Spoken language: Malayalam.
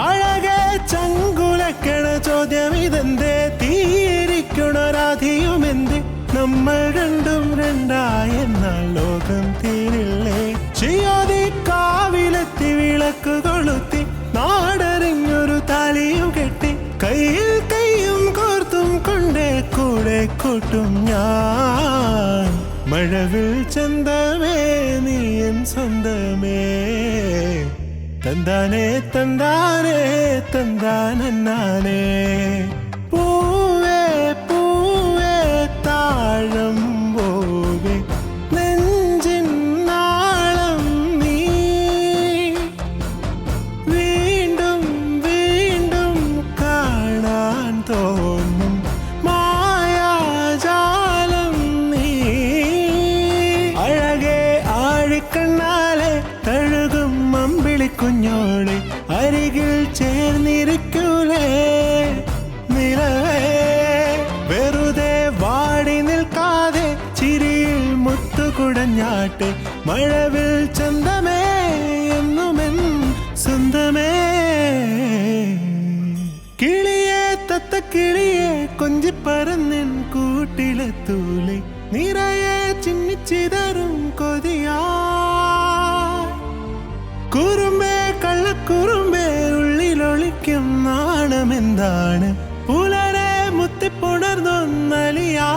അഴകെ ചങ്കുലക്കണ ചോദ്യം ഇതെന്തേ തീരിക്കണൊരാധിയുമെന്തേ നമ്മൾ രണ്ടും രണ്ടായെന്നാൽ ലോകം തീരില്ലേ ചെയ്യാതെ കാവിലെത്തി വിളക്ക് കൊളുത്തി നാടറിഞ്ഞൊരു താലിയും കെട്ടി കയ്യിൽ കയ്യും കോർത്തും കൊണ്ടേ കൂടെ കൂട്ടും ഞാൻ മഴവിൽ ചന്തമേ നീയൻ സ്വന്തമേ തന്താനേ തന്താനേ തന്താനേ പൂവേ പൂവേ താഴം പോവേ നെഞ്ചിൻ നാളം നീ വീണ്ടും വീണ്ടും കാണാൻ തോന്നും മായാജാലം നീ അഴകേ ആഴിക്കണ്ണാലെ തഴുകും അമ്പിളിക്കുഞ്ഞോളെ അരികിൽ ചേർന്നിരിക്കൂലേ നിലവേ വെറുതെ വാടി നിൽക്കാതെ ചിരിയിൽ മുത്തുകുടഞ്ഞാട്ടെ മഴവിൽ ചന്തമേ എന്നുമെൻ സ്വന്തമേ കിളിയെ തത്ത കിളിയെ കൊഞ്ചിപ്പറന്നിൻ കൂട്ടിലെത്തൂലെ നിറയെ ചിന്നിച്ചിതറും കൊതിയാ കുറുമ്പേ കള്ളക്കുറുമ്പേ ഉള്ളിലൊളിക്കും നാണമെന്താണ് പുലരെ മുത്തിപ്പുണർന്നൊന്നലിയാ